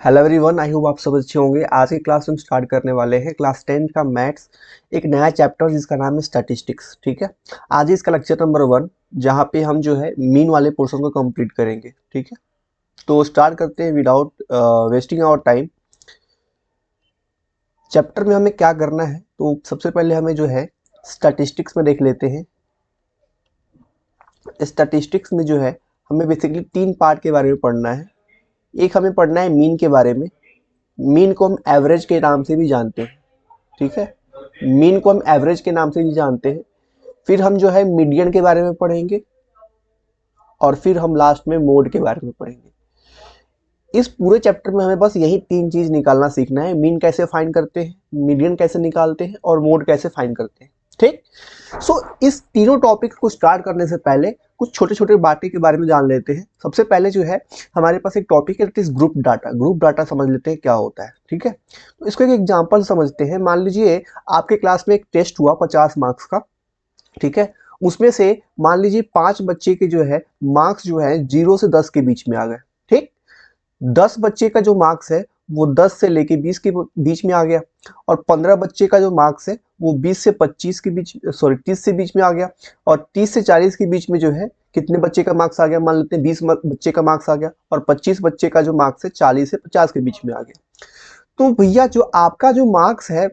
Hello everyone, I hope आप सब अच्छे होंगे। आज की क्लास हम स्टार्ट करने वाले हैं क्लास 10 का मैथ्स, एक नया चैप्टर जिसका नाम है स्टैटिस्टिक्स। ठीक है, आज इसका लेक्चर नंबर 1, जहाँ पे हम जो है मीन वाले पोर्शन को कंप्लीट करेंगे। ठीक है, तो स्टार्ट करते हैं without wasting our time. Chapter में हमें क्या करना है, तो सबसे पहले हमें जो है स्टैटिस्टिक्स में देख लेते हैं। स्टैटिस्टिक्स में जो है हमें बेसिकली 3 पार्ट के बारे में पढ़ना है। एक हमें पढ़ना है मीन के बारे में। मीन को हम एवरेज के नाम से भी जानते हैं। ठीक है, मीन को हम एवरेज के नाम से भी जानते हैं। फिर हम जो है मीडियन के बारे में पढ़ेंगे और फिर हम लास्ट में मोड के बारे में पढ़ेंगे। इस पूरे चैप्टर में हमें बस यही 3 चीज निकालना सीखना है। मीन कैसे फाइंड करते हैं, मीडियन कैसे निकालते हैं और मोड कैसे फाइंड करते हैं। ठीक, सो इस तीनों टॉपिक को स्टार्ट करने से पहले कुछ छोटे छोटे बातें के बारे में जान लेते हैं। सबसे पहले जो है हमारे पास एक टॉपिक है, that is group data. Group data समझ लेते हैं क्या होता है। ठीक है, तो इसको एक एग्जांपल समझते हैं। मान लीजिए आपके क्लास में एक टेस्ट हुआ 50 मार्क्स का। ठीक है, उसमें से मान लीजिए 5 बच्चे के जो है मार्क्स जो है 0 से 10 के बीच में आ गए। ठीक, 10 बच्चे का जो मार्क्स है वो 10 से लेके 20 के बीच में आ गया, और 15 बच्चे का जो मार्क्स है वो 20 से 25 के बीच, सॉरी 30 से बीच में आ गया, और 30 से 40 के बीच में जो है कितने बच्चे का मार्क्स आ गया, मान लेते हैं 20 बच्चे का मार्क्स आ गया, और 25 बच्चे का जो मार्क्स है 40 से 50 के बीच में आ गया। तो भैया जो आपका जो मार्क्स है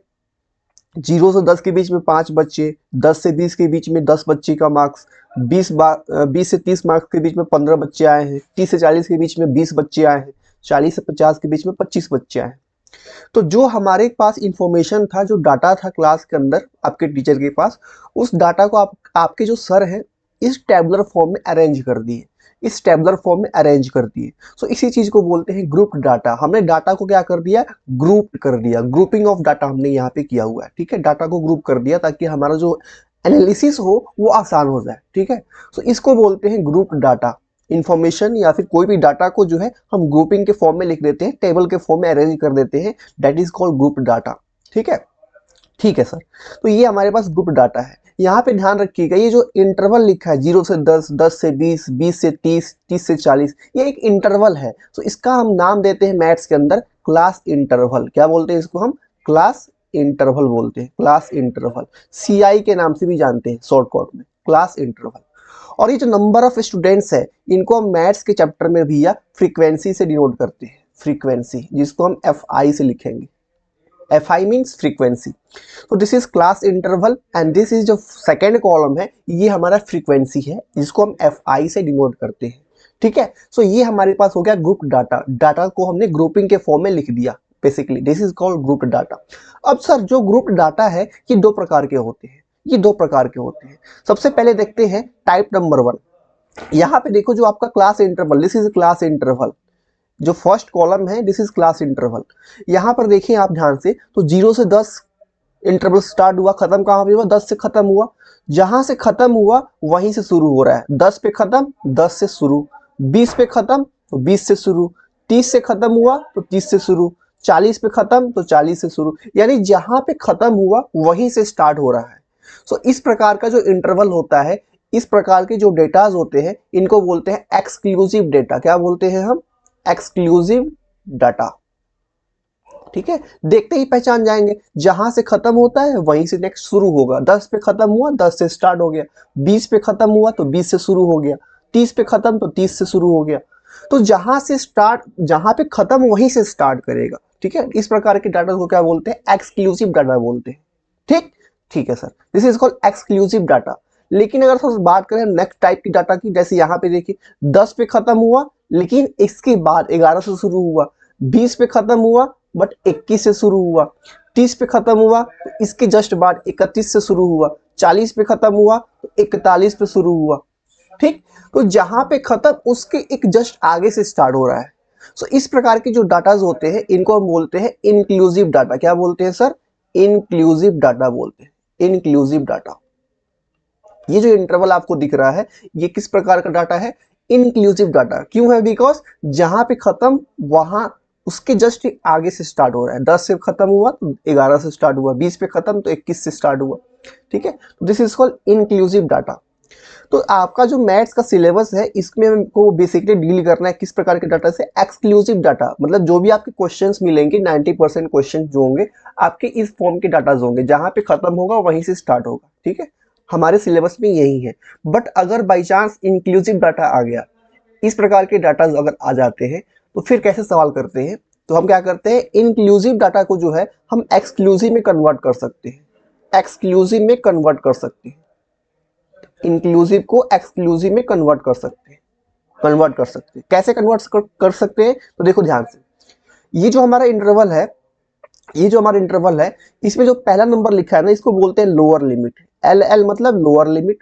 0 से 10 के बीच में 5 बच्चे, 10 से 20 के बीच में 10 बच्चे का मार्क्स, 20 से 30 मार्क्स के बीच में 15 बच्चे आए हैं, 30 से 40 के बीच में 20 बच्चे आए हैं, 40 से 50 के बीच में 25 बच्चे आए हैं। तो जो हमारे पास इंफॉर्मेशन था, जो डाटा था क्लास के अंदर आपके टीचर के पास, उस डाटा को आपके जो सर हैं इस टैबुलर फॉर्म में अरेंज कर दिए, इस टैबुलर फॉर्म में अरेंज कर दिए। सो इसी चीज को बोलते हैं ग्रुप डाटा। हमने डाटा को क्या कर दिया, ग्रुप कर दिया। ग्रुपिंग ऑफ डाटा हमने यहाँ पे किया हुआ है। ठीक है, डाटा को ग्रुप कर दिया ताकि हमारा जो एनालिसिस हो वो आसान हो जाए। ठीक है, सो इसको बोलते हैं ग्रुप डाटा। इंफॉर्मेशन या फिर कोई भी डाटा को जो है हम ग्रुपिंग के फॉर्म में लिख देते हैं, टेबल के फॉर्म में अरेंज कर देते हैं, that is called group data. ठीक है, ठीक है सर। तो ये हमारे पास ग्रुप डाटा है। यहाँ पे ध्यान रखिएगा, ये जो इंटरवल लिखा है 0 से 10, 10 से 20, 20 से 30, 30 से 40, ये एक इंटरवल है। तो इसका हम नाम देते हैं मैथ्स के अंदर क्लास इंटरवल। क्या बोलते हैं इसको हम, क्लास इंटरवल बोलते हैं। क्लास इंटरवल CI के नाम से भी जानते हैं शॉर्टकट में, क्लास इंटरवल। और ये जो नंबर ऑफ स्टूडेंट्स है इनको हम मैथ्स के चैप्टर में भी या फ्रीक्वेंसी से डिनोट करते हैं। फ्रीक्वेंसी, जिसको हम FI से लिखेंगे। FI means frequency. तो this is class interval and this is जो सेकेंड कॉलम है ये हमारा फ्रीक्वेंसी है, जिसको हम FI से डिनोट करते हैं। ठीक है, सो ये हमारे पास हो गया ग्रुप डाटा। डाटा को हमने ग्रुपिंग के फॉर्म में लिख दिया। Basically this is called group data. अब सर जो ग्रुप डाटा है ये 2 प्रकार के होते हैं। ये 2 प्रकार के होते हैं। सबसे पहले देखते हैं टाइप नंबर 1। यहाँ पे देखो जो आपका class interval, this is class interval. जो फर्स्ट कॉलम है दिस इज क्लास इंटरवल। यहाँ पर देखिए आप ध्यान से, तो 0 से 10 इंटरवल स्टार्ट हुआ, खत्म कहाँ पे हुआ, 10 से खत्म हुआ। जहां से खत्म हुआ वहीं से शुरू हो रहा है। 10 पे खत्म, 10 से शुरू। 20 पे खत्म तो 20 से शुरू। 30 से खत्म हुआ तो 30 से शुरू। 40 पे खत्म तो 40 से शुरू। यानी जहां पे खत्म हुआ वहीं से स्टार्ट हो रहा है। सो इस प्रकार का जो इंटरवल होता है, इस प्रकार के जो डेटाज होते हैं इनको बोलते हैं एक्सक्लूसिव डेटा। क्या बोलते हैं हम, एक्सक्लूसिव डाटा। ठीक है, देखते ही पहचान जाएंगे, जहां से खत्म होता है वहीं से नेक्स्ट शुरू होगा। 10 पे खत्म हुआ 10 से स्टार्ट हो गया, 20 पे खत्म हुआ तो 20 से शुरू हो गया, 30 पे खत्म तो 30 से शुरू हो गया। तो जहां से स्टार्ट, जहां पे खत्म वहीं से स्टार्ट करेगा। ठीक है, इस प्रकार के डाटा को क्या बोलते हैं, एक्सक्लूसिव डाटा बोलते हैं। ठीक, ठीक है sir, this is called exclusive data. लेकिन अगर हम बात करें नेक्स्ट टाइप की डाटा की, जैसे यहाँ पे देखिए 10 पे खत्म हुआ लेकिन इसके बाद 11 से शुरू हुआ, 20 पे खत्म हुआ बट 21 से शुरू हुआ, 30 पे खत्म हुआ तो इसके जस्ट बाद 31 से शुरू हुआ, 40 पे खत्म हुआ तो 41 पे शुरू हुआ। ठीक, तो जहां पे खत्म उसके एक जस्ट आगे से स्टार्ट हो रहा है। सो इस प्रकार के जो डाटाज होते हैं इनको हम बोलते हैं इंक्लूसिव डाटा। क्या बोलते हैं सर, इंक्लूसिव डाटा बोलते हैं, इंक्लूसिव डाटा। ये जो इंटरवल आपको दिख रहा है ये किस प्रकार का डाटा है, इंक्लूसिव डाटा। क्यों है, बिकॉज जहां पे खत्म वहां उसके जस्ट आगे से स्टार्ट हो रहा है। 10 से खत्म हुआ तो 11 से स्टार्ट हुआ, 20 पे खत्म तो 21 से स्टार्ट हुआ। ठीक है, this is called inclusive data. तो आपका जो मैथ्स का सिलेबस है इसमें हमको बेसिकली डील करना है किस प्रकार के डाटा से, एक्सक्लूसिव डाटा, मतलब जो भी आपके क्वेश्चंस मिलेंगे 90% क्वेश्चन जो होंगे आपके इस फॉर्म के डाटा होंगे, जहां पे खत्म होगा वहीं से स्टार्ट होगा, ठीक है, हमारे सिलेबस में यही है। बट अगर बाई चांस इंक्लूसिव डाटा आ गया, इस प्रकार के डाटा अगर आ जाते हैं तो फिर कैसे सवाल करते हैं, तो हम क्या करते हैं, इंक्लूसिव डाटा को जो है हम एक्सक्लूसिव में कन्वर्ट कर सकते हैं, एक्सक्लूसिव में कन्वर्ट कर सकते हैं, इंक्लूसिव को एक्सक्लूसिव में कन्वर्ट कर सकते हैं, कन्वर्ट कर सकते हैं। कैसे कन्वर्ट कर सकते हैं, तो देखो ध्यान से, ये जो हमारा इंटरवल है, ये जो हमारा इंटरवल है, इसमें जो पहला नंबर लिखा है ना, इसको बोलते हैं लोअर लिमिट, एल एल मतलब लोअर लिमिट,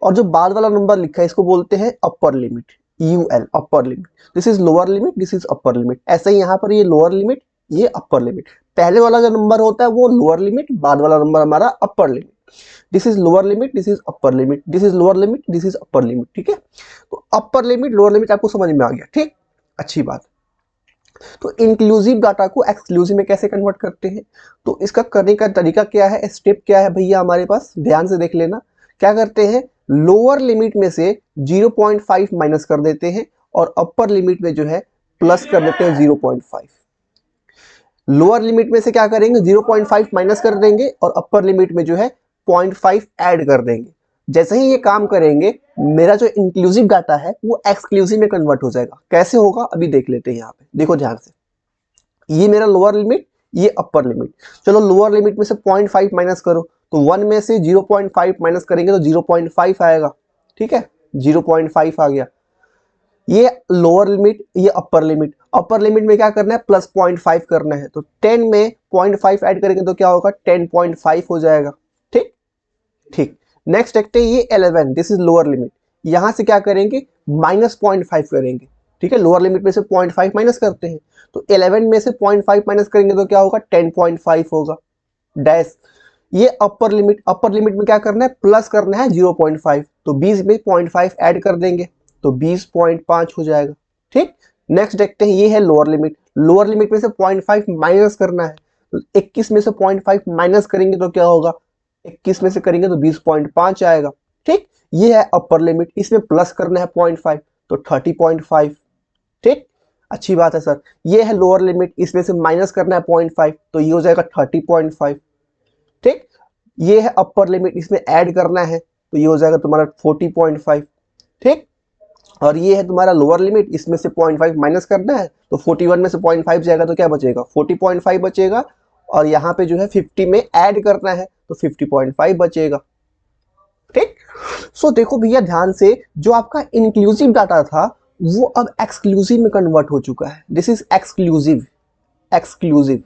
और जो बाद वाला नंबर लिखा है इसको बोलते हैं upper limit, U L, upper limit. This is lower limit, this is upper limit. ऐसे ही यहाँ पर ये लोअर लिमिट, ये अपर लिमिट। पहले वाला जो नंबर होता है वो लोअर लिमिट, बाद वाला नंबर हमारा upper limit. This is lower limit, this is upper limit, this is lower limit, this is upper limit, ठीक है। तो अपर लिमिट लोअर लिमिट आपको समझ में आ गया, ठीक, अच्छी बात। तो इंक्लूसिव डाटा को एक्सक्लूसिव में कैसे कन्वर्ट करते हैं, तो इसका करने का तरीका क्या है, स्टेप क्या है भैया हमारे पास, ध्यान से देख लेना। क्या करते हैं, लोअर लिमिट में से 0.5 माइनस कर देते हैं और अपर लिमिट में जो है प्लस कर देते हैं 0.5। लोअर लिमिट में से क्या करेंगे, 0.5 माइनस कर देंगे और अपर लिमिट में जो है 0.5 ऐड कर देंगे। जैसे ही ये काम करेंगे मेरा जो इंक्लूसिव डाटा है वो एक्सक्लूसिव में कन्वर्ट हो जाएगा। कैसे होगा अभी देख लेते हैं, यहाँ पे देखो ध्यान से, ये मेरा लोअर लिमिट, ये अपर लिमिट। चलो लोअर लिमिट में से 0.5 माइनस करो, तो 1 में से 0.5 माइनस करेंगे तो 0.5 आएगा, ठीक है, 0.5 आ गया। ये लोअर लिमिट, ये अपर लिमिट। अपर लिमिट में क्या करना है, प्लस 0.5 करना है, तो 10 में 0.5 ऐड करेंगे तो क्या होगा, 10.5 हो जाएगा, ठीक ठीक। नेक्स्ट देखते हैं ये 11, दिस इज लोअर लिमिट। यहां से क्या करेंगे, माइनस 0.5 करेंगे, ठीक है, लोअर लिमिट में से 0.5 माइनस करते हैं, तो 11 में से 0.5 माइनस करेंगे तो क्या होगा, 10.5 होगा, डैश। ये अपर लिमिट, अपर लिमिट में क्या करना है, प्लस करना है 0.5, तो 20 में 0.5 ऐड कर देंगे तो 20.5 हो जाएगा, ठीक। नेक्स्ट देखते हैं ये है लोअर लिमिट। लोअर लिमिट में से 0.5 माइनस करना है, तो 21 में से 0.5 माइनस करेंगे तो क्या होगा, 21 में से करेंगे तो 20.5 आएगा, ठीक। ये है अपर लिमिट, इसमें प्लस करना है 0.5 तो 30.5, ठीक, अच्छी बात है सर। ये है लोअर लिमिट, इसमें से माइनस करना है 0.5 तो ये हो जाएगा 30.5, ठीक। ये है अपर लिमिट, इसमें ऐड करना है तो ये हो जाएगा तुम्हारा 40.5, ठीक। और ये है तुम्हारा लोअर लिमिट, इसमें से 0.5 माइनस करना है तो 41 में से 0.5 जाएगा तो क्या बचेगा, 40.5 बचेगा। और यहाँ पे जो है 50 में ऐड करना है तो 50.5 बचेगा, ठीक। सो देखो भैया ध्यान से, जो आपका इंक्लूसिव डाटा था वो अब एक्सक्लूसिव में कन्वर्ट हो चुका है। This is exclusive, exclusive.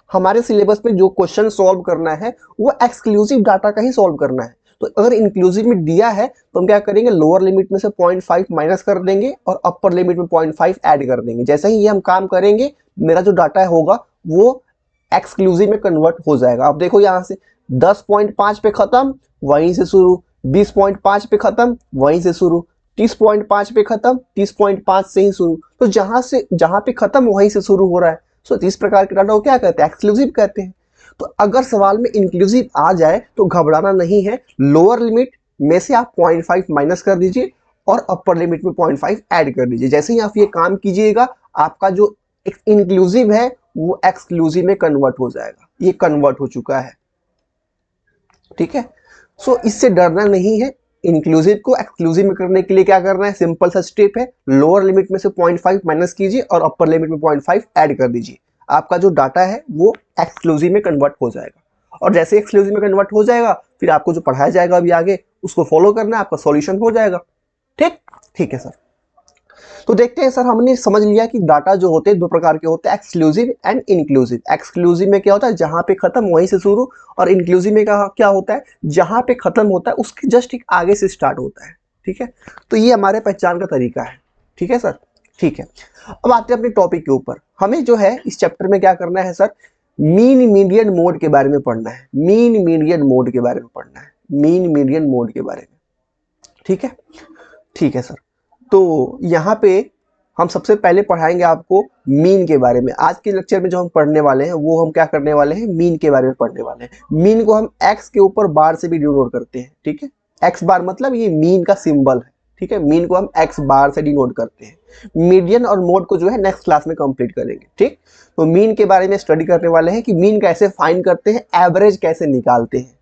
हमारे सिलेबस में जो क्वेश्चन सॉल्व करना है वो एक्सक्लूसिव डाटा का ही सॉल्व करना है। तो अगर इंक्लूसिव में दिया है तो हम क्या करेंगे, लोअर लिमिट में से 0.5 माइनस कर देंगे और अपर लिमिट में 0.5 ऐड कर देंगे। जैसे ही ये हम काम करेंगे मेरा जो डाटा होगा वो एक्सक्लूसिव में कन्वर्ट हो जाएगा। अब देखो यहाँ से 10.5 पे खत्म, वहीं से शुरू, 20.5 पे खत्म, वहीं से शुरू, 30.5 पे खत्म, 30.5 से ही शुरू। तो जहां पे खत्म वहीं से शुरू हो रहा है। सो इस प्रकार के डाटा को क्या कहते हैं, एक्सक्लूसिव कहते हैं। तो अगर सवाल में इंक्लूसिव आ जाए तो घबराना नहीं है, लोअर लिमिट में से आप 0.5 माइनस कर दीजिए और अपर लिमिट में 0.5 ऐड कर दीजिए। जैसे ही आप ये काम कीजिएगा आपका जो इंक्लूसिव है वो एक्सक्लूसिव में कन्वर्ट हो जाएगा। ये कन्वर्ट हो चुका है, ठीक है। सो इससे डरना नहीं है। इंक्लूसिव को एक्सक्लूसिव में करने के लिए क्या करना है, सिंपल सा स्टेप है, लोअर लिमिट में से 0.5 माइनस कीजिए और अपर लिमिट में 0.5 ऐड कर दीजिए। आपका जो डाटा है वो एक्सक्लूसिव में कन्वर्ट हो जाएगा। और जैसे एक्सक्लूसिव में कन्वर्ट हो जाएगा फिर आपको जो पढ़ाया जाएगा अभी आगे उसको फॉलो करना है, आपका सॉल्यूशन हो जाएगा, ठीक ठीक है सर। तो देखते हैं सर, हमने समझ लिया कि डाटा जो होते हैं दो प्रकार के होते हैं, एक्सक्लूसिव एंड इंक्लूसिव। एक्सक्लूसिव में क्या होता है, जहां पे खत्म वहीं से शुरू, और इंक्लूसिव में क्या होता है, जहां पे खत्म होता है उसके जस्ट एक आगे से स्टार्ट होता है, ठीक है। तो ये हमारे पहचान का तरीका है, ठीक है सर, ठीक है। अब आते हैं अपने टॉपिक के ऊपर। हमें जो है इस चैप्टर में क्या करना है सर, मीन मीडियन मोड के बारे में पढ़ना है। मीन मीडियन मोड के बारे में पढ़ना है, मीन मीडियन मोड के बारे में, ठीक है, ठीक है सर। तो यहाँ पे हम सबसे पहले पढ़ाएंगे आपको मीन के बारे में। आज के लेक्चर में जो हम पढ़ने वाले हैं वो हम क्या करने वाले हैं, मीन के बारे में पढ़ने वाले हैं। मीन को हम एक्स के ऊपर बार से भी डिनोट करते हैं, ठीक है, एक्स बार मतलब ये मीन का सिंबल है, ठीक है, मीन को हम एक्स बार से डिनोट करते हैं। मीडियन और मोड को जो है नेक्स्ट क्लास में कंप्लीट करेंगे, ठीक। तो मीन के बारे में स्टडी करने वाले हैं कि मीन कैसे फाइंड करते हैं, एवरेज कैसे निकालते हैं,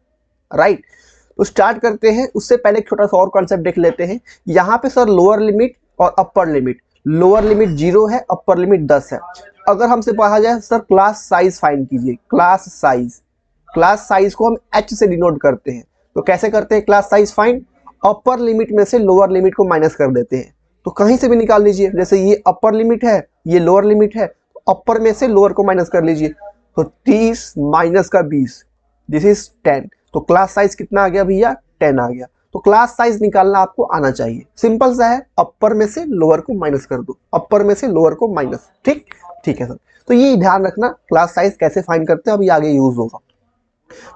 राइट। तो स्टार्ट करते हैं, उससे पहले एक छोटा सा और कॉन्सेप्ट देख लेते हैं। यहाँ पे सर लोअर लिमिट और अपर लिमिट, लोअर लिमिट 0 है, अपर लिमिट 10 है। अगर हमसे कहा जाए सर क्लास साइज फाइंड कीजिए, क्लास साइज, क्लास साइज को हम एच से डिनोट करते हैं। तो कैसे करते हैं class size find, upper limit में से लोअर लिमिट को माइनस कर देते हैं। तो कहीं से भी निकाल लीजिए, जैसे ये अपर लिमिट है, ये लोअर लिमिट है, अपर में से लोअर को माइनस कर लीजिए। तो 30 माइनस का 20, दिस इज 10। तो क्लास साइज कितना आ गया भैया, 10 आ गया। तो क्लास साइज निकालना आपको आना चाहिए, सिंपल सा है, अपर में से लोअर को माइनस कर दो, अपर में से लोअर को माइनस, ठीक, ठीक है सर। तो ये ध्यान रखना क्लास साइज कैसे फाइंड करते हैं, अभी आगे यूज होगा।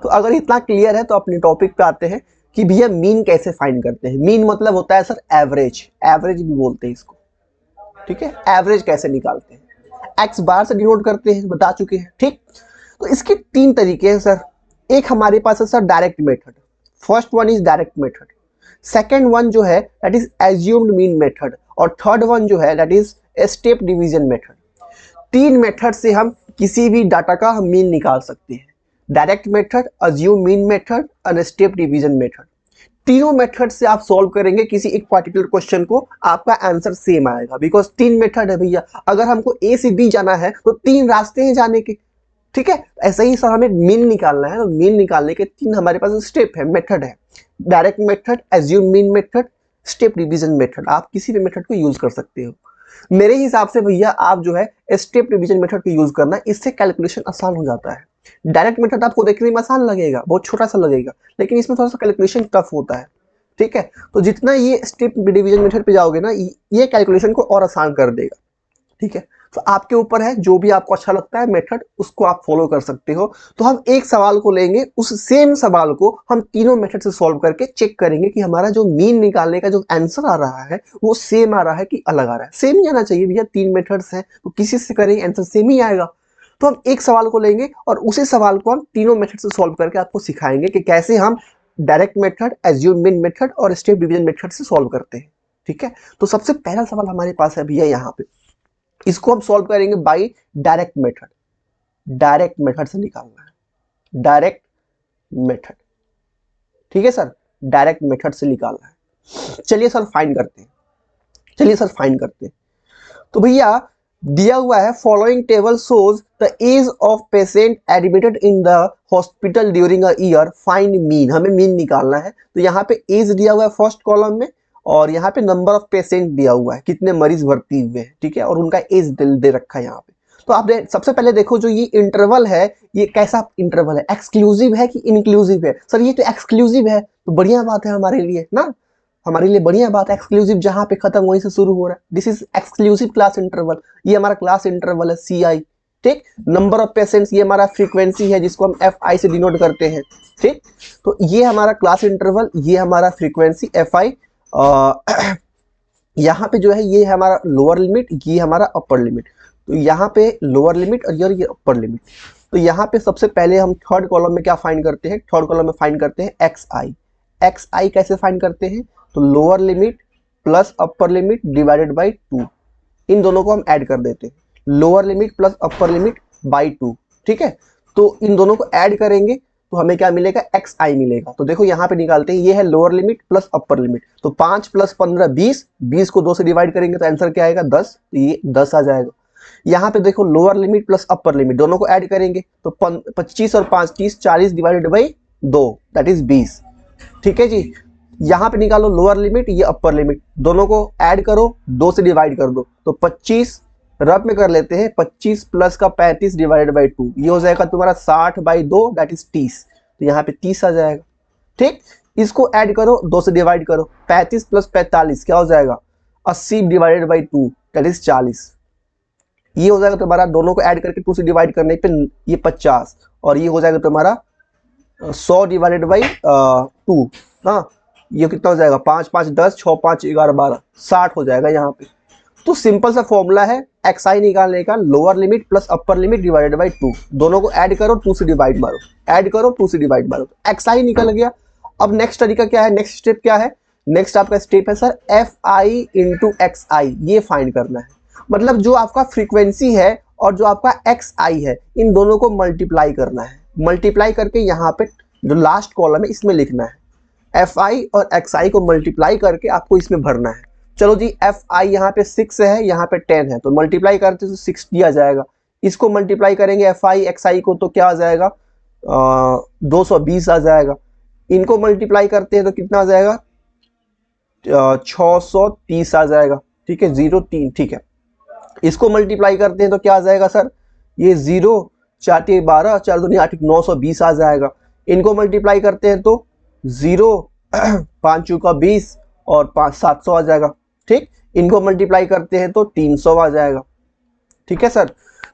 तो अगर इतना क्लियर है तो अपने टॉपिक पे आते हैं कि भैया मीन कैसे फाइंड करते हैं। मीन मतलब होता है सर एवरेज, एवरेज भी बोलते हैं इसको, ठीक है। एवरेज कैसे निकालते हैं, एक्स बार से डिनोट करते हैं, बता चुके हैं, ठीक। तो इसके 3 तरीके हैं सर। एक हमारे पास है sir direct method, first one is direct method, second one जो है that is assumed mean method, और थर्ड वन जो है that is step division method. 3 method से हम किसी भी डाटा का हम मीन निकाल सकते हैं, direct method, assume mean method और स्टेप डिवीजन मेथड। तीनों मेथड से आप सॉल्व करेंगे किसी एक पर्टिकुलर क्वेश्चन को, आपका आंसर सेम आएगा, बिकॉज 3 मेथड है भैया। अगर हमको ए से बी जाना है तो 3 रास्ते हैं जाने के, ठीक है। ऐसा ही सर हमें मीन निकालना है, तो मीन निकालने के 3 हमारे पास स्टेप है, मेथड है, direct method, assume mean method, step division method. आप किसी भी मेथड को यूज कर सकते हो। मेरे हिसाब से भैया आप जो है स्टेप डिवीजन मेथड को यूज करना, इससे कैलकुलेशन आसान हो जाता है। डायरेक्ट मेथड आपको देखने में आसान लगेगा, बहुत छोटा सा लगेगा, लेकिन इसमें थोड़ा सा कैलकुलेशन टफ होता है, ठीक है। तो जितना ये स्टेप डिवीजन मेथड पे जाओगे ना, ये कैलकुलेशन को और आसान कर देगा, ठीक है। तो आपके ऊपर है, जो भी आपको अच्छा लगता है मेथड उसको आप फॉलो कर सकते हो। तो हम एक सवाल को लेंगे, उस सेम सवाल को हम तीनों मेथड से सॉल्व करके चेक करेंगे कि हमारा जो मीन निकालने का जो आंसर आ रहा है वो सेम आ रहा है कि अलग आ रहा है। सेम ही आना चाहिए भैया, 3 मेथड्स हैं तो किसी से करेंगे आंसर सेम ही आएगा। तो हम एक सवाल को लेंगे और उसी सवाल को हम तीनों मेथड से सॉल्व करके आपको सिखाएंगे कि कैसे हम direct method, assume mean method और स्टेप डिवीजन मेथड से सॉल्व करते हैं, ठीक है। तो सबसे पहला सवाल हमारे पास है भैया यहाँ पे, इसको हम सॉल्व करेंगे by direct method, direct method से निकालना है, डायरेक्ट मेथड, ठीक है सर, डायरेक्ट मेथड से निकालना है। चलिए सर फाइंड करते हैं, चलिए सर फाइंड करते हैं। तो भैया दिया हुआ है following table shows the age of patient admitted in the hospital during a year, find mean, हमें मीन निकालना है। तो यहाँ पे एज दिया हुआ है फर्स्ट कॉलम में, और यहाँ पे नंबर ऑफ पेशेंट दिया हुआ है, कितने मरीज भर्ती हुए हैं, ठीक है, और उनका एज दे रखा है यहाँ पे। तो आप सबसे पहले देखो जो ये इंटरवल है, ये कैसा इंटरवल है, एक्सक्लूसिव है कि इंक्लूसिव है। सर ये तो एक्सक्लूसिव है, तो बढ़िया बात है हमारे लिए ना, हमारे लिए बढ़िया बात है, एक्सक्लूसिव जहां पे खत्म वहीं से शुरू हो रहा है, this is exclusive class interval. ये हमारा क्लास इंटरवल है CI, ठीक। नंबर ऑफ पेशेंट्स ये हमारा फ्रीक्वेंसी है जिसको हम FI से डिनोट करते हैं, ठीक। तो ये हमारा क्लास इंटरवल, ये हमारा फ्रीक्वेंसी FI, यहाँ पे जो है ये हमारा लोअर लिमिट, ये हमारा अपर लिमिट। तो यहाँ पे लोअर लिमिट और ये अपर लिमिट। तो यहाँ पे सबसे पहले हम थर्ड कॉलम में क्या फाइंड करते हैं, थर्ड कॉलम में फाइंड करते हैं XI। XI कैसे फाइंड करते हैं, तो lower limit plus upper limit divided by 2, इन दोनों को हम ऐड कर देते हैं, lower limit plus upper limit by 2, ठीक है। तो इन दोनों को ऐड करेंगे तो हमें क्या मिलेगा, XI मिलेगा। तो देखो यहाँ पे निकालते हैं, ये है lower limit plus upper limit, तो 5 + 15 20, 20 को 2 से डिवाइड करेंगे तो आंसर क्या आएगा 10, तो ये 10 आ जाएगा। यहाँ पे देखो lower limit plus upper limit दोनों को ऐड करेंगे तो 25 और 5 30, 40 डिवाइडेड बाई 2 दैट इज 20, ठीक है जी। यहाँ पे निकालो लोअर लिमिट, ये अपर लिमिट, दोनों को ऐड करो, 2 से डिवाइड कर दो, तो 25 रफ में कर लेते हैं, 25 प्लस का 35 डिवाइडेड बाई 2, ये हो जाएगा तुम्हारा 60/2 दैट इज 30, तो यहाँ पे 30 आ जाएगा, ठीक। इसको ऐड करो, 2 से डिवाइड करो, 35 + 45 क्या हो जाएगा 80 डिवाइडेड बाई 2 दैट इज 40, ये हो जाएगा तुम्हारा, दोनों को ऐड करके 2 से डिवाइड करने पे ये 50, और ये हो जाएगा तुम्हारा 100 डिवाइडेड बाई 2, हाँ ये कितना हो जाएगा 5 5 10, 6 5 11 12, 60 हो जाएगा यहाँ पे। तो सिंपल सा फॉर्मूला है XI निकालने का, lower limit plus upper limit divided by 2, दोनों को ऐड करो, 2 से डिवाइड मारो, ऐड करो 2 से डिवाइड मारो, तो XI निकल गया। अब नेक्स्ट तरीका क्या है, नेक्स्ट स्टेप क्या है, नेक्स्ट आपका स्टेप है sir F I into x I, ये फाइंड करना है। मतलब जो आपका फ्रीक्वेंसी है और जो आपका एक्स आई है, इन दोनों को मल्टीप्लाई करना है। मल्टीप्लाई करके यहाँ पे जो लास्ट कॉलम है इसमें लिखना है। एफ आई और एक्स आई को मल्टीप्लाई करके आपको इसमें भरना है। चलो जी, एफ आई यहाँ पे 6 है, यहाँ पे 10 है, तो मल्टीप्लाई करते तो 6 दिया जाएगा। इसको मल्टीप्लाई करेंगे एफ आई एक्स आई को, तो क्या आ जाएगा, 220 आ जाएगा। इनको मल्टीप्लाई करते हैं तो कितना आ जाएगा, 630 आ जाएगा। ठीक है, 0 3, ठीक है। इसको मल्टीप्लाई करते हैं तो क्या आ जाएगा सर, ये 0 4 12 4 2 8 920 आ जाएगा। इनको मल्टीप्लाई करते हैं तो 0 5 चौका 20 और 5 700 आ जाएगा। ठीक, इनको मल्टीप्लाई करते हैं तो 300 आ जाएगा। ठीक है सर,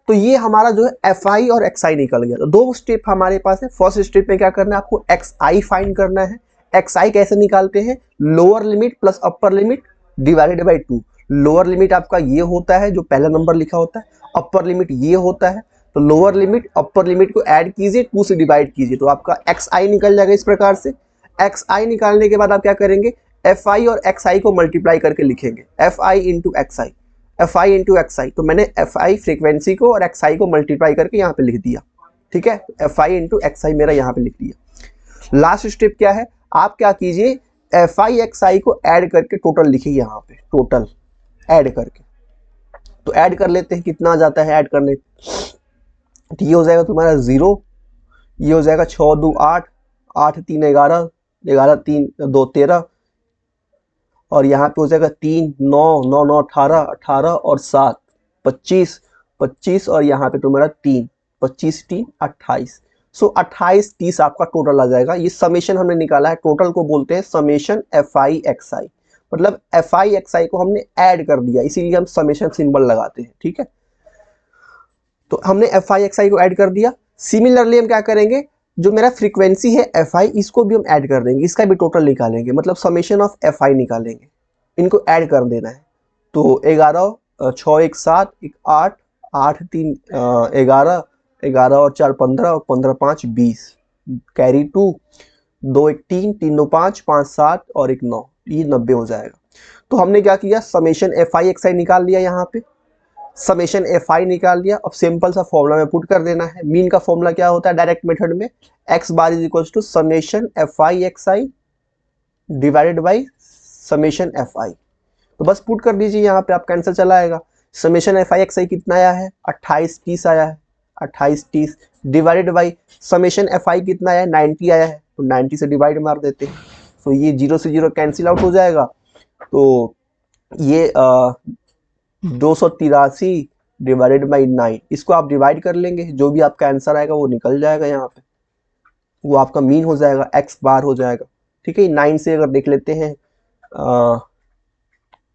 तो ये हमारा जो है एफ आई और एक्स आई निकल गया। तो दो स्टेप हमारे पास है। फर्स्ट स्टेप में क्या करना है, आपको एक्स आई फाइंड करना है। एक्स आई कैसे निकालते हैं, lower limit plus upper limit divided by 2। Lower limit आपका ये होता है जो पहला नंबर लिखा होता है, अपर लिमिट ये होता है। तो लोअर लिमिट अपर लिमिट को ऐड कीजिए, 2 से डिवाइड कीजिए, तो आपका एक्स आई निकल जाएगा इस प्रकार से। एक्स आई निकालने के बाद आप क्या करेंगे, एफ आई और एक्स आई को मल्टीप्लाई करके लिखेंगे, F I into x I, F I into x I. तो मैंने एफ आई फ्रीक्वेंसी को और एक्स आई को मल्टीप्लाई करके यहाँ पे लिख दिया। ठीक है, एफ आई इंटू एक्स आई मेरा यहाँ पे लिख दिया। लास्ट स्टेप क्या है, आप क्या कीजिए, एफ आई एक्स आई को ऐड करके टोटल लिखिए यहाँ पे, टोटल ऐड करके। तो ऐड कर लेते हैं, कितना आ जाता है ऐड करने, तो ये हो जाएगा तुम्हारा 0, ये हो जाएगा 6 2 8, 8 3 11, 11 3 2 13, और यहाँ पे हो जाएगा 3 9 9 9 18, 18 और 7 25, 25 और यहाँ पे तुम्हारा 3 25 3 28। सो 28 30 आपका टोटल आ जाएगा। ये समेशन हमने निकाला है, टोटल को बोलते हैं समेशन एफ आई एक्स आई। मतलब एफ आई एक्स आई को हमने ऐड कर दिया, इसीलिए हम समेशन सिंबल लगाते हैं। ठीक है, तो हमने एफ आई एक्स आई को ऐड कर दिया। सिमिलरली हम क्या करेंगे, जो मेरा फ्रीक्वेंसी है एफ आई, इसको भी हम ऐड कर देंगे, इसका भी टोटल निकालेंगे, मतलब समेशन ऑफ एफ आई निकालेंगे, इनको ऐड कर देना है। तो 11 6 1 7 1 8 8 3 11, 11 और 4 15 और 15 5 20, कैरी 2 2 1 3 3 2 5 5 7 और 1 9, ये 90 हो जाएगा। तो हमने क्या किया, समेशन एफ आई एक्स आई निकाल लिया, यहाँ पे समेशन एफ आई निकाल लिया। अब सिंपल सा फॉर्मूला में पुट कर देना है। मीन का फॉर्मूला क्या होता है डायरेक्ट मेथड में, x bar is equal to summation F i x i divided by summation F i. तो बस पुट कर दीजिए, यहाँ पे आपका आंसर चला आएगा। समेशन एफ आई एक्स आई कितना आया है, 28 30 आया है, 28 30 divided by summation F I कितना आया है, 90 आया है, तो 90 से डिवाइड मार देते हैं। तो ये 0 से 0 कैंसिल आउट हो जाएगा। तो ये 283 डिवाइडेड बाई 9, इसको आप डिवाइड कर लेंगे, जो भी आपका आंसर आएगा वो निकल जाएगा, यहाँ पे वो आपका मीन हो जाएगा, एक्स बार हो जाएगा। ठीक है, 9 से अगर देख लेते हैं,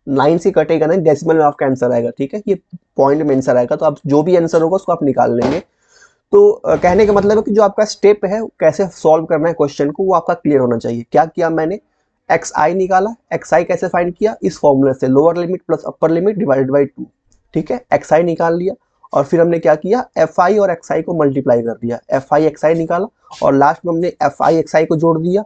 9 से कटेगा ना, डेसिमल में आपका आंसर आएगा। ठीक है, ये पॉइंट में आंसर आएगा, तो आप जो भी आंसर होगा उसको आप निकाल लेंगे। तो कहने का मतलब है कि जो आपका स्टेप है कैसे सॉल्व करना है क्वेश्चन को, वो आपका क्लियर होना चाहिए। क्या किया मैंने, एक्स आई निकाला, एक्स आई कैसे फाइंड किया, इस फॉर्मूले से, lower limit plus upper limit divided by 2। ठीक है, एक्स आई निकाल लिया, और फिर हमने क्या किया, एफ आई और एक्स आई को मल्टीप्लाई कर दिया, एफ आई एक्स आई निकाला, और लास्ट में हमने एफ आई एक्स आई को जोड़ दिया,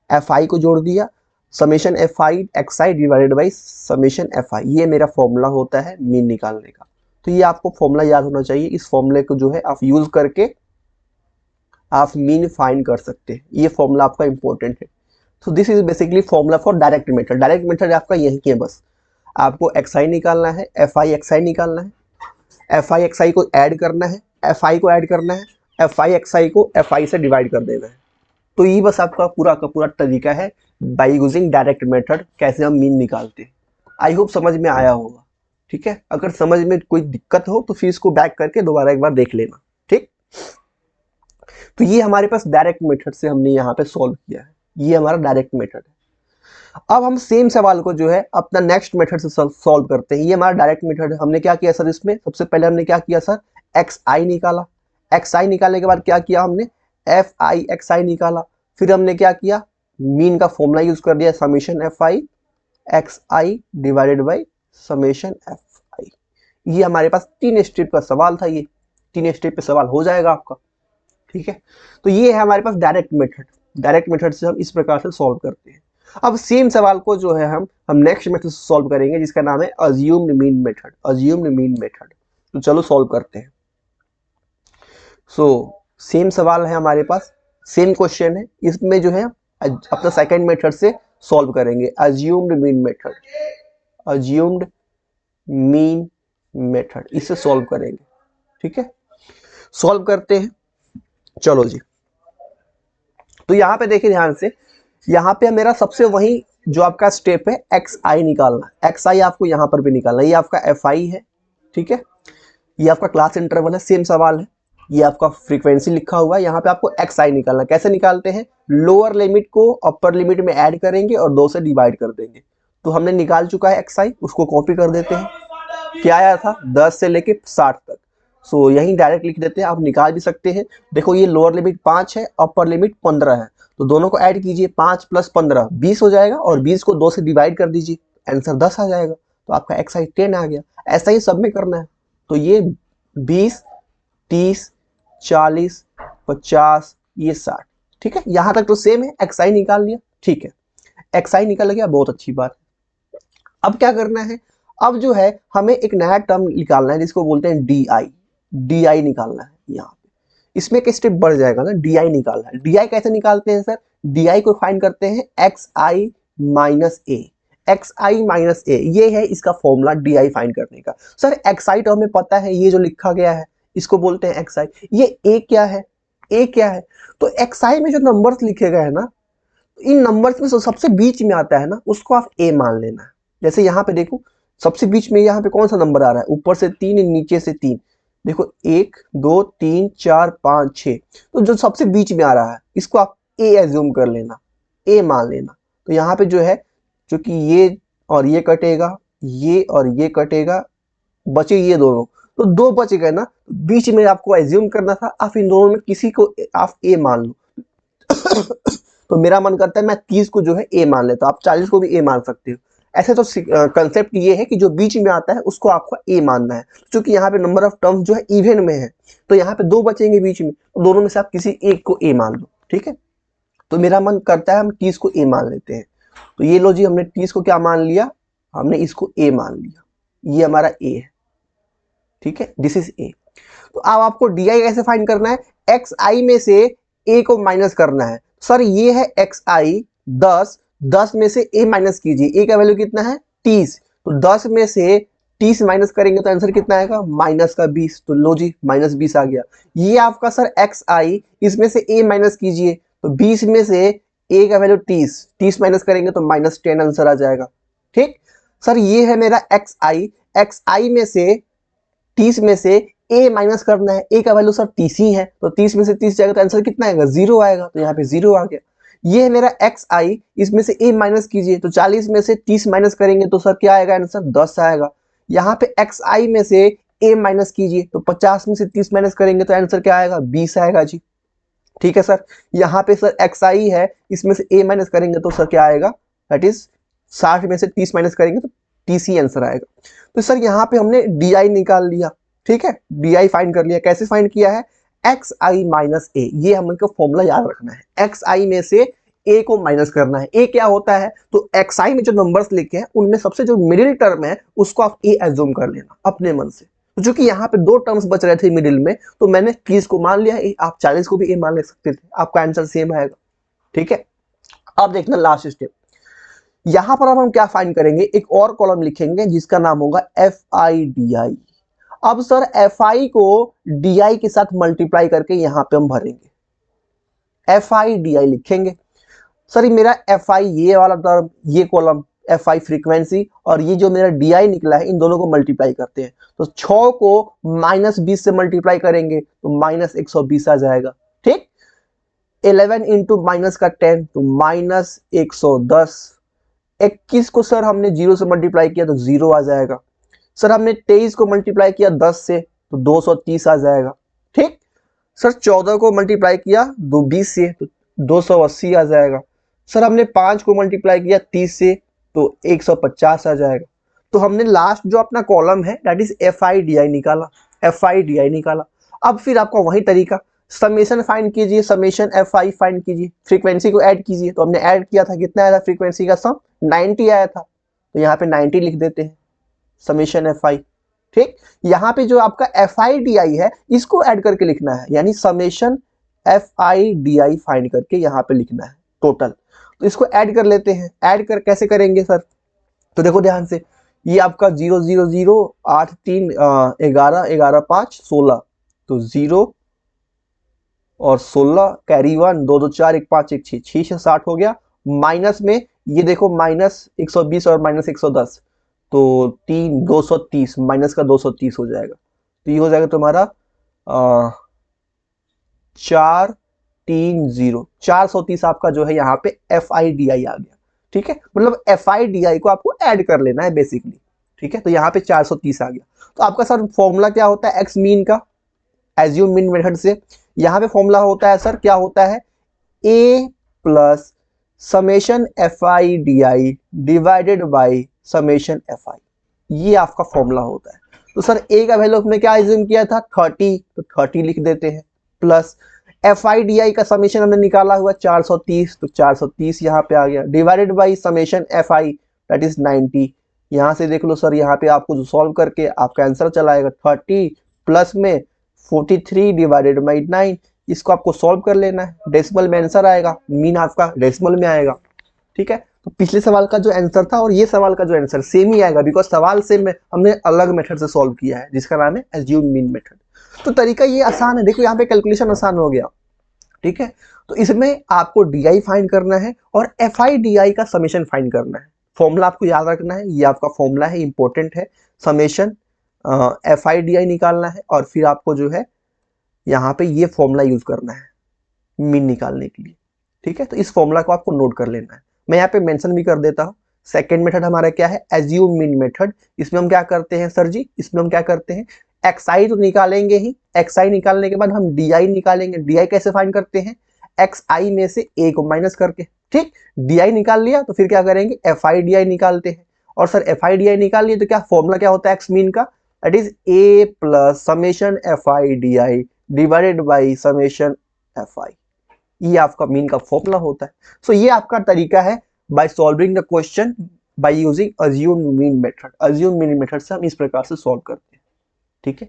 एफ आई को जोड़ दिया, summation F i x i divided by summation F I. ये मेरा फॉर्मूला होता है मीन निकालने का। तो ये आपको फॉर्मूला याद होना चाहिए। इस फॉर्मूले को जो है आप यूज करके आप मीन फाइंड कर सकते हैं। ये फॉर्मूला आपका इंपॉर्टेंट है। तो this is basically formula for direct method. Direct method आपका यही है, बस आपको एक्स आई निकालना है, एफ आई एक्स आई निकालना है, एफ आई एक्स आई को ऐड करना है, एफ आई को ऐड करना है, एफ आई एक्स आई को एफ आई से डिवाइड कर देना है। तो ये बस आपका पूरा का पूरा तरीका है बाय यूजिंग डायरेक्ट मेथड, कैसे हम मीन निकालते हैं। आई होप समझ में आया होगा। ठीक है, अगर समझ में कोई दिक्कत हो तो फिर इसको बैक करके दोबारा एक बार देख लेना। ठीक, तो ये हमारे पास डायरेक्ट मेथड से हमने यहाँ पे सॉल्व किया है, ये हमारा डायरेक्ट मेथड है। अब हम सेम सवाल को जो है अपना नेक्स्ट मेथड से सॉल्व करते हैं। ये हमारा डायरेक्ट मेथड है। हमने क्या किया सर, इसमें सबसे पहले हमने क्या किया सर, एक्स आई निकाला। एक्स आई निकालने के बाद क्या किया हमने, एफ आई एक्स आई निकाला। फिर हमने क्या किया, मीन का फॉर्मूला यूज कर दिया, summation F i x i divided by summation F I. ये हमारे पास 3 स्टेप का सवाल था, ये 3 स्टेप पे सवाल हो जाएगा आपका। ठीक है, तो ये है हमारे पास डायरेक्ट मेथड। डायरेक्ट मेथड से हम इस प्रकार से सॉल्व करते हैं। अब सेम सवाल को जो है हम नेक्स्ट मेथड से सॉल्व करेंगे जिसका नाम है assumed mean method, assumed mean method. तो चलो सॉल्व करते हैं। सो सेम सवाल है हमारे पास, सेम क्वेश्चन है, इसमें जो है अपना सेकंड मेथड से सॉल्व करेंगे, assumed mean method, assumed mean method, इससे सॉल्व करेंगे। ठीक है, सॉल्व करते हैं। चलो जी, तो यहाँ पे देखिए ध्यान से, यहाँ पे मेरा सबसे वही जो आपका स्टेप है एक्स आई निकालना, एक्स आई आपको यहाँ पर भी निकालना, ये आपका एफ आई है। ठीक है, ये आपका क्लास इंटरवल है, सेम सवाल है, ये आपका फ्रीक्वेंसी लिखा हुआ है, यहाँ पे आपको एक्स आई निकालना। कैसे निकालते हैं, लोअर लिमिट को अपर लिमिट में ऐड करेंगे और 2 से डिवाइड कर देंगे। तो हमने निकाल चुका है एक्स आई, उसको कॉपी कर देते हैं। क्या आया था, 10 से लेके 60 तक। सो यहीं डायरेक्ट लिख देते हैं, आप निकाल भी सकते हैं। देखो ये लोअर लिमिट 5 है, अपर लिमिट 15 है, तो दोनों को ऐड कीजिए, 5 + 15 20 हो जाएगा, और 20 को 2 से डिवाइड कर दीजिए, आंसर 10 आ जाएगा। तो आपका एक्स आई 10 आ गया। ऐसा ही सब में करना है। तो ये 20, 30, 40, 50, ये 60। ठीक है, यहां तक तो सेम है, एक्स आई निकाल लिया। ठीक है, एक्स आई निकल गया, बहुत अच्छी बात। अब क्या करना है, अब जो है हमें एक नया टर्म निकालना है जिसको बोलते हैं डी आई, डी आई निकालना है। यहाँ पे इसमें एक स्टेप बढ़ जाएगा ना, डी आई निकालना है। डी आई कैसे निकालते हैं सर, डी आई को फाइंड करते हैं एक्स आई माइनस ए, एक्स आई माइनस ए, ये है इसका फॉर्मूला डी आई फाइंड करने का। सर एक्स आई तो हमें पता है, ये जो लिखा गया है इसको बोलते हैं एक्स आई। ये ए क्या है, ए क्या है, तो एक्स आई में जो नंबर्स लिखे गए हैं ना, इन नंबर्स में सबसे बीच में आता है ना, उसको आप ए मान लेना है। जैसे यहाँ पे देखो, सबसे बीच में यहाँ पे कौन सा नंबर आ रहा है, ऊपर से 3, नीचे से 3, देखो 1 2 3 4 5 6, तो जो सबसे बीच में आ रहा है इसको आप ए एज्यूम कर लेना, ए मान लेना। तो यहाँ पे जो है, चूंकि ये और ये कटेगा, ये और ये कटेगा, बचे ये दोनों, तो 2 बच गए ना, बीच में आपको एज्यूम करना था, आप इन दोनों में किसी को आप ए मान लो। तो मेरा मन करता है मैं 30 को जो है ए मान लेता हूं, आप 40 को भी ए मान सकते हो। ऐसे तो कंसेप्ट ये है कि जो बीच में आता है उसको आपको ए मानना है। क्योंकि यहाँ पे नंबर ऑफ टर्म्स जो है इवन में है, तो यहाँ पे 2 बचेंगे बीच में, तो दोनों में से आप किसी एक को ए मान लो। ठीक है, तो मेरा मन करता है हम 30 को ए मान लेते हैं। तो ये लो जी, हमने 30 को क्या मान लिया, हमने इसको ए मान लिया, ये हमारा ए है। ठीक है, दिस इज ए। तो अब आपको डी आई कैसे फाइंड करना है, एक्स आई में से ए को माइनस करना है। सर ये है एक्स आई 10, 10 में से ए माइनस कीजिए, ए का वैल्यू कितना है 30, तो 10 में से 30 माइनस करेंगे तो आंसर कितना आएगा, -20। तो लो जी, -20 आ गया। ये आपका सर एक्स आई, इसमें से ए माइनस कीजिए, तो 20 में से ए का वैल्यू 30, 30 माइनस करेंगे तो -10 आंसर आ जाएगा। ठीक सर, ये है मेरा एक्स आई, एक्स आई में से 30 में से ए माइनस करना है, ए का वैल्यू सर 30 ही है, तो 30 में से 30 जाएगा तो आंसर कितना आएगा, 0 आएगा। तो यहाँ पे 0 आ गया। ये है मेरा एक्स आई, इसमें से ए माइनस कीजिए, तो 40 में से 30 माइनस करेंगे तो सर क्या आएगा आंसर, 10 आएगा। यहाँ पे एक्स आई में से ए माइनस कीजिए, तो 50 में से 30 माइनस करेंगे तो आंसर क्या आएगा, 20 आएगा जी। ठीक है सर, यहाँ पे सर एक्स आई है, इसमें से ए माइनस करेंगे तो सर क्या आएगा, दैट इज 60 में से 30 माइनस करेंगे तो 30 ही आंसर आएगा। तो सर यहाँ पे हमने डी आई निकाल लिया। ठीक है, डी आई फाइंड कर लिया। कैसे फाइंड किया है, एक्स आई माइनस ए, ये हमको फॉर्मूला याद रखना है। एक्स आई में से ए को माइनस करना है। ए क्या होता है, तो एक्स आई में जो नंबर्स लिखे हैं उनमें सबसे जो मिडिल टर्म है उसको आप ए एज्यूम कर लेना अपने मन से। तो जो कि यहाँ पे 2 टर्म्स बच रहे थे मिडिल में, तो मैंने 30 को मान लिया, आप 40 को भी ए मान ले सकते थे, आपका आंसर सेम आएगा। ठीक है, अब देखना लास्ट स्टेप। यहां पर अब हम क्या फाइंड करेंगे, एक और कॉलम लिखेंगे जिसका नाम होगा एफ आई डी आई। अब सर एफ आई को डी आई के साथ मल्टीप्लाई करके यहां पे हम भरेंगे, एफ आई डी आई लिखेंगे। सर मेरा एफ आई ये वाला टर्म, ये कॉलम एफ आई फ्रीक्वेंसी, और ये जो मेरा डी आई निकला है, इन दोनों को मल्टीप्लाई करते हैं। तो 6 को -20 से मल्टीप्लाई करेंगे तो -120 आ जाएगा। ठीक, 11 इंटू माइनस का 10 तो -110। 21 को सर हमने 0 से मल्टीप्लाई किया तो 0 आ जाएगा। सर हमने 23 को मल्टीप्लाई किया 10 से तो 230 आ जाएगा। ठीक सर, 14 को मल्टीप्लाई किया 20 से तो 280 आ जाएगा। सर हमने 5 को मल्टीप्लाई किया 30 से तो 150 आ जाएगा। तो हमने लास्ट जो अपना कॉलम है that is F I D I निकाला, एफ आई डी आई निकाला। अब फिर आपका वही तरीका, समेशन फाइंड कीजिए, समेशन fi फाइंड कीजिए, फ्रीक्वेंसी को ऐड कीजिए। तो हमने ऐड किया था, कितना आया था फ्रीक्वेंसी का सम, 90 आया था, तो यहाँ पे 90 लिख देते हैं, समेशन fi। ठीक, यहाँ पे जो आपका FIDI है इसको ऐड करके लिखना है, यानी समेशन FIDI फाइंड करके यहाँ पे लिखना है टोटल। तो इसको ऐड कर लेते हैं, ऐड कर कैसे करेंगे सर, तो देखो ध्यान से, ये आपका 0 0 0 8 3 11 11 5 16, तो 0 और 16 कैरी 1 2 2 4 1 5 1 6 6 से 60 हो गया। माइनस में ये देखो माइनस 120 और माइनस 110, तो 3 230 माइनस का 230 हो जाएगा, तो ये हो जाएगा तुम्हारा 430 430 आपका जो है यहाँ पे FIDI आ गया। ठीक है, मतलब FIDI को आपको ऐड कर लेना है बेसिकली। ठीक है, तो यहाँ पे 430 आ गया। तो आपका सर फॉर्मूला क्या होता है एक्स मीन का, एज्यूम मीन मेथड से? यहाँ पे फॉर्मूला होता है सर, क्या होता है, a plus summation FIDI divided by summation FI, ये आपका फॉर्मूला होता है। तो सर a का वैल्यू हमने क्या एज्यूम किया था 30, तो 30 लिख देते हैं, प्लस FIDI का समेशन हमने निकाला हुआ 430, तो 430 यहाँ पे आ गया, divided by summation FI that is 90। यहाँ से देख लो सर, यहाँ पे आपको जो सॉल्व करके आपका आंसर चला आएगा 30 प्लस में 43 डिवाइडेड बाई 9, इसको आपको सॉल्व कर लेना है, डेसिमल में आंसर आएगा, मीन आपका डेसिमल में आएगा। ठीक है, तो पिछले सवाल का जो आंसर था और ये सवाल का जो आंसर सेम ही आएगा, बिकॉज सवाल से हमने अलग मेथड से सॉल्व किया है जिसका नाम है एज्यूम मीन मेथड। तो तरीका ये आसान है, देखो यहाँ पे कैलकुलेशन आसान हो गया। ठीक है, तो इसमें आपको DI फाइंड करना है और FIDI का समेशन फाइंड करना है। फॉर्मूला आपको याद रखना है, ये आपका फॉर्मूला है, इंपॉर्टेंट है, समेशन FIDI निकालना है और फिर आपको जो है यहाँ पे ये फॉर्मूला यूज करना है मीन निकालने के लिए। ठीक है, तो इस फॉर्मूला को आपको नोट कर लेना है, मैं यहाँ पे मेंशन भी कर देता हूँ। सेकेंड मेथड हमारा क्या है, एज्यूम मीन मेथड। इसमें हम क्या करते हैं सर जी, इसमें हम क्या करते हैं, XI तो निकालेंगे ही, XI निकालने के बाद हम DI निकालेंगे। DI कैसे फाइंड करते हैं, XI में से a को माइनस करके। ठीक, DI निकाल लिया तो फिर क्या करेंगे, FIDI निकालते हैं, और सर FIDI निकाल लिए तो क्या फॉर्मूला क्या होता है एक्स मीन का, that is a plus summation FIDI divided by summation FI, ये आपका मीन का फॉर्मूला होता है। सो ये आपका तरीका है by solving the question by using assume mean method. Assume mean method से हम इस प्रकार से सॉल्व करते हैं। ठीक है,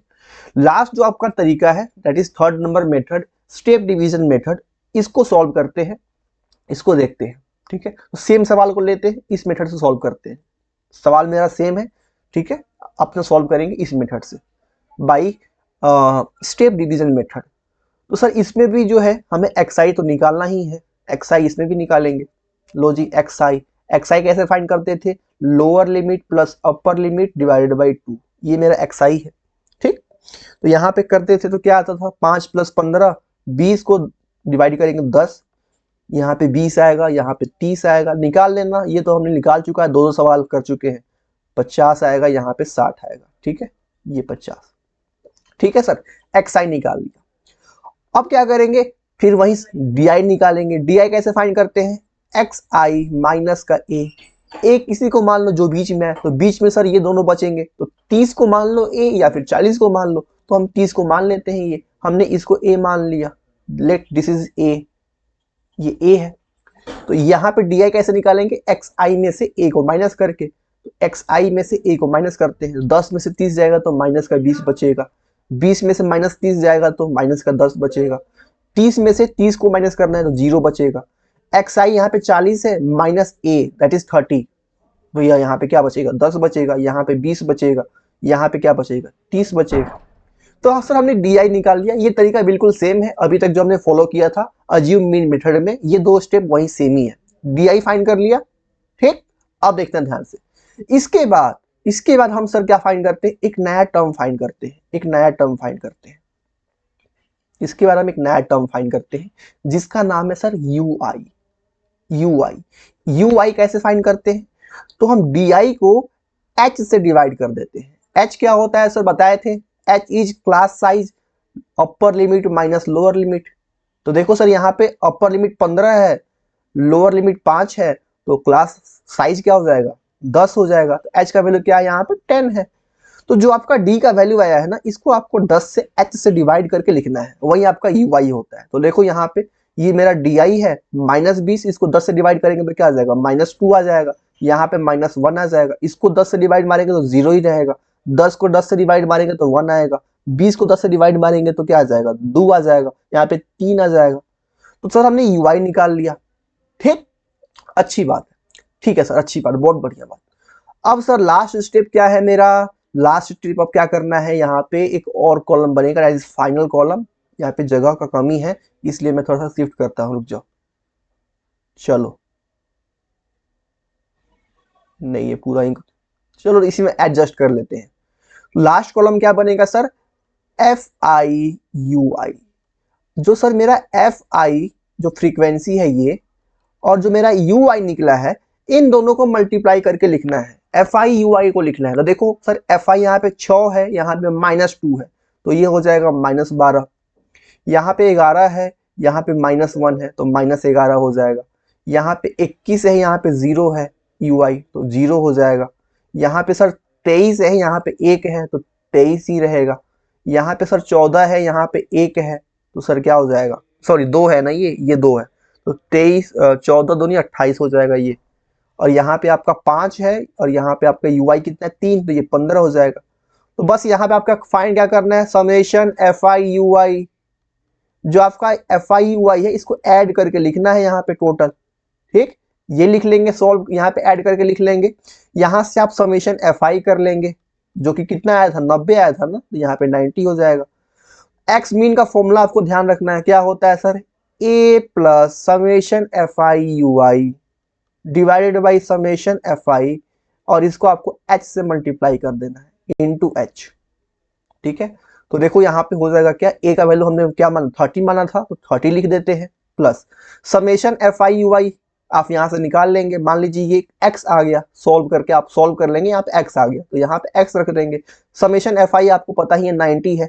लास्ट जो आपका तरीका है that is third number method, step division method. इसको सॉल्व करते हैं, इसको देखते हैं। ठीक है, तो सेम सवाल को लेते हैं, इस मेथड से सॉल्व करते हैं। सवाल मेरा सेम है, ठीक है, अपना सॉल्व करेंगे इस मेथड से बाई स्टेप डिवीजन मेथड। तो सर इसमें भी जो है हमें XI तो निकालना ही है, XI इसमें भी निकालेंगे। लो जी, XI कैसे फाइंड करते थे, lower limit plus upper limit divided by 2, ये मेरा XI है। ठीक, तो यहाँ पे करते थे तो क्या आता था, 5 प्लस 15, 20 को डिवाइड करेंगे 10, यहाँ पे 20 आएगा, यहाँ पे 30 आएगा, निकाल लेना, ये तो हमने निकाल चुका है, दो सवाल कर चुके हैं। 50 आएगा, यहाँ पे 60 आएगा। ठीक है, ये 50। ठीक है सर, XI निकाल लिया। अब क्या करेंगे, फिर वही DI निकालेंगे। DI कैसे फाइंड करते हैं, XI माइनस का a किसी को मान लो जो बीच में है, तो बीच में सर ये दोनों बचेंगे, तो 30 को मान लो a या फिर 40 को मान लो, तो हम 30 को मान लेते हैं, ये हमने इसको a मान लिया, लेट दिस इज a, ये a है। तो यहाँ पे DI कैसे निकालेंगे, XI में से a को माइनस करके, तो XI में से a को माइनस करते हैं, 10 में से 30 जाएगा तो माइनस का 20 बचेगा, 20 में से माइनस 30 जाएगा तो माइनस का 10 बचेगा, 30 में से 30 को माइनस करना है तो 0 बचेगा। XI यहाँ पे 40 है, माइनस a दैट इज 30, भैया यहाँ पे क्या बचेगा, 10 बचेगा, यहाँ पे 20 बचेगा, यहाँ पे क्या बचेगा, 30 बचेगा। तो सर हमने DI निकाल लिया। ये तरीका बिल्कुल सेम है अभी तक जो हमने फॉलो किया था अज्यूम मीन मेथड में, ये दो स्टेप वही सेम ही है। DI फाइंड कर लिया, ठीक, अब देखते हैं ध्यान से। इसके बाद हम सर क्या फाइंड करते हैं, एक नया टर्म फाइंड करते हैं, एक नया टर्म फाइंड करते हैं। इसके बाद हम एक नया टर्म फाइंड करते हैं जिसका नाम है सर UI कैसे फाइंड करते हैं, तो हम DI को H से डिवाइड कर देते हैं। H क्या होता है सर बताए थे, H is class size upper limit minus lower limit. तो देखो सर यहाँ पे अपर लिमिट 15 है, लोअर लिमिट 5 है, तो क्लास साइज क्या हो जाएगा, 10 हो जाएगा। तो H का वैल्यू क्या है यहाँ पे 10 है। तो जो आपका डी का वैल्यू आया है ना, इसको आपको 10 से एच से डिवाइड करके लिखना है, वही आपका यू वाई होता है। तो देखो यहाँ पे ये मेरा डी आई है -20, इसको 10 से डिवाइड करेंगे तो क्या आ जाएगा, -2 आ जाएगा। यहाँ पे -1 आ जाएगा, इसको 10 से डिवाइड मारेंगे तो 0 ही रहेगा। 10 को 10 से डिवाइड मारेंगे तो 1 आएगा। 20 को 10 से डिवाइड मारेंगे तो क्या आ जाएगा, 2 आ जाएगा। यहाँ पे 3 आ जाएगा। तो सर हमने यू आई निकाल लिया। ठीक, अच्छी बात है। ठीक है सर, अच्छी बात, बहुत बढ़िया बात। अब सर लास्ट स्टेप क्या है मेरा, लास्ट स्टेप अब क्या करना है, यहाँ पे एक और कॉलम बनेगा, एज फाइनल कॉलम। यहाँ पे जगह का कमी है, इसलिए मैं थोड़ा सा शिफ्ट करता हूँ, रुक जाओ। चलो, नहीं ये पूरा ही, चलो इसी में एडजस्ट कर लेते हैं। लास्ट कॉलम क्या बनेगा सर, एफ आई यू आई। जो सर मेरा एफ आई जो फ्रीक्वेंसी है ये, और जो मेरा यू आई निकला है, इन दोनों को मल्टीप्लाई करके लिखना है। एफ आई यू आई को लिखना है। तो देखो सर एफ आई यहाँ पे 6 है, यहाँ पे -2 है, तो ये हो जाएगा -12। यहाँ पे 11 है, यहाँ पे -1 है, तो -11 हो जाएगा। यहाँ पे 21 है, यहाँ पे 0 है यू आई, तो 0 हो जाएगा। यहाँ पे सर 23 है, यहाँ पे 1 है, तो 23 ही रहेगा। यहाँ पे सर 14 है, यहाँ पे 1 है, तो सर क्या हो जाएगा, सॉरी 2 है ना, ये 2 है, तो 23 14 दूनी 28 हो जाएगा ये। और यहाँ पे आपका 5 है, और यहाँ पे आपका यू आई कितना है, 3, तो ये 15 हो जाएगा। तो बस यहाँ पे आपका फाइंड क्या करना है, समेशन एफ आई यू आई। जो आपका एफ आई यू आई है, इसको ऐड करके लिखना है यहाँ पे टोटल। ठीक, ये लिख लेंगे, सॉल्व यहाँ पे ऐड करके लिख लेंगे। यहाँ से आप समेशन एफ आई कर लेंगे, जो कि कितना आया था, 90 आया था ना, तो यहाँ पे 90 हो जाएगा। एक्स मीन का फॉर्मूला आपको ध्यान रखना है, क्या होता है sir, A plus summation F I U I divided by summation F I, और इसको आपको एच से मल्टीप्लाई कर देना है, इनटू एच। ठीक है, तो देखो यहाँ पे हो जाएगा क्या, ए का वैल्यू हमने क्या माना, 30 माना था, तो 30 लिख देते हैं, plus summation F I U I आप यहाँ से निकाल लेंगे। मान लीजिए ये x आ गया, सॉल्व करके आप सॉल्व कर लेंगे, यहाँ पे x आ गया, तो यहाँ पे x रख देंगे। समेशन एफ आई आपको पता ही है 90 है।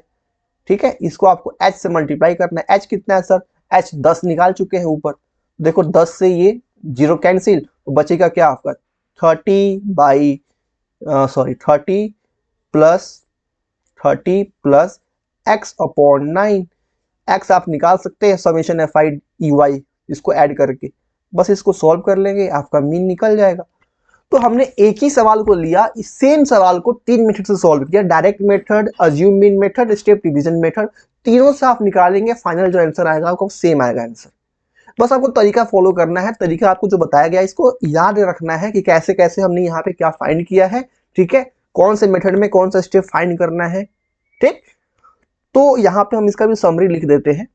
ठीक है, इसको आपको h से मल्टीप्लाई करना है। h कितना है सर, h 10 निकाल चुके हैं ऊपर। देखो 10 से ये 0 कैंसिल, तो बचेगा क्या आपका 30 प्लस x अपॉन 9। x आप निकाल सकते हैं समेशन एफ आई यू आई, इसको ऐड करके बस इसको सॉल्व कर लेंगे, आपका मीन निकल जाएगा। तो हमने एक ही सवाल को लिया, इस सेम सवाल को 3 मेथड से सॉल्व किया, direct method, assume mean method, step division method. तीनों से आप निकालेंगे, फाइनल जो आंसर आएगा आपको सेम आएगा आंसर। बस आपको तरीका फॉलो करना है, तरीका आपको जो बताया गया इसको याद रखना है कि कैसे कैसे हमने यहाँ पे क्या फाइंड किया है। ठीक है, कौन से मेथड में कौन सा स्टेप फाइंड करना है। ठीक, तो यहाँ पे हम इसका भी समरी लिख देते हैं।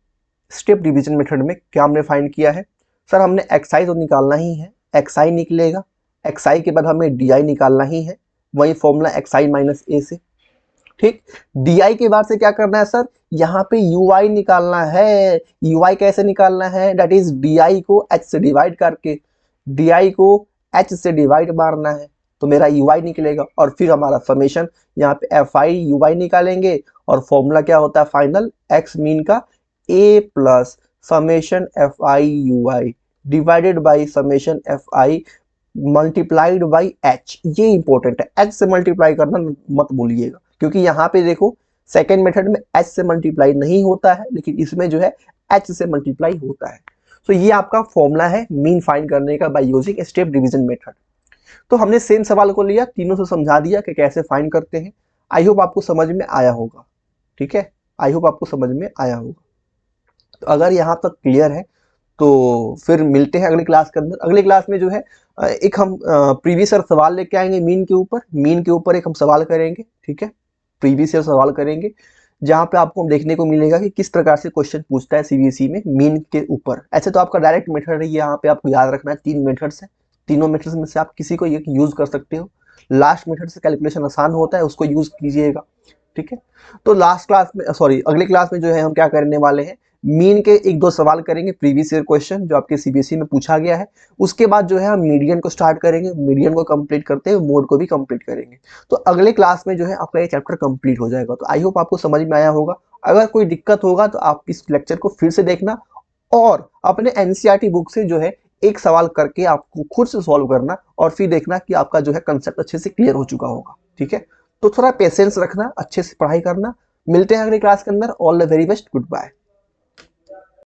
स्टेप डिवीजन मेथड में क्या हमने फाइंड किया है, सर हमने एक्स आई तो निकालना ही है, एक्स आई निकलेगा। एक्स आई के बाद हमें डी आई निकालना ही है, वही फॉर्मूला एक्स आई माइनस ए से। ठीक, डी आई के बाद से क्या करना है सर, यहाँ पे यू आई निकालना है। यू आई कैसे निकालना है, दैट इज डी आई को एच से डिवाइड करके, डी आई को एच से डिवाइड मारना है, तो मेरा यू आई निकलेगा। और फिर हमारा समेशन यहाँ पे एफ आई यू आई निकालेंगे, और फॉर्मूला क्या होता है फाइनल, एक्स मीन का A plus summation F I U I divided by summation F I multiplied by H. ये इंपॉर्टेंट है, एच से मल्टीप्लाई करना मत भूलिएगा, क्योंकि यहाँ पे देखो सेकेंड मेथड में एच से मल्टीप्लाई नहीं होता है, लेकिन इसमें जो है एच से मल्टीप्लाई होता है। तो ये आपका फॉर्मूला है मीन फाइंड करने का by using step division method. तो हमने सेम सवाल को लिया, तीनों से समझा दिया कि कैसे फाइंड करते हैं। आई होप आपको समझ में आया होगा। ठीक है, आई होप आपको समझ में आया होगा। तो अगर यहाँ तक क्लियर है तो फिर मिलते हैं अगली क्लास के अंदर। अगली क्लास में जो है एक हम प्रीवियस ईयर सवाल लेके आएंगे मीन के ऊपर। मीन के ऊपर एक हम सवाल करेंगे, ठीक है, प्रीवियस ईयर सवाल करेंगे, जहाँ पे आपको देखने को मिलेगा कि किस प्रकार से क्वेश्चन पूछता है सीबीएसई में मीन के ऊपर। ऐसे तो आपका डायरेक्ट मेथड है, यहाँ पे आपको याद रखना है 3 मेथड्स है, तीनों मेथड्स में से आप किसी को एक यूज कर सकते हो। लास्ट मेथड से कैलकुलेशन आसान होता है, उसको यूज कीजिएगा। ठीक है, तो लास्ट क्लास में अगली क्लास में जो है हम क्या करने वाले हैं, मीन के 1-2 सवाल करेंगे, प्रीवियस ईयर क्वेश्चन जो आपके सीबीएसई में पूछा गया है। उसके बाद जो है हम मीडियन को स्टार्ट करेंगे, मीडियन को कंप्लीट करते हुए मोड को भी कंप्लीट करेंगे। तो अगले क्लास में जो है आपका ये चैप्टर कंप्लीट हो जाएगा। तो आई होप आपको समझ में आया होगा। अगर कोई दिक्कत होगा तो आप इस लेक्चर को फिर से देखना, और अपने एनसीईआरटी बुक से जो है एक सवाल करके आपको खुद से सॉल्व करना, और फिर देखना कि आपका जो है कंसेप्ट अच्छे से क्लियर हो चुका होगा। ठीक है, तो थोड़ा पेशेंस रखना, अच्छे से पढ़ाई करना। मिलते हैं अगली क्लास के अंदर। All the very best, good bye.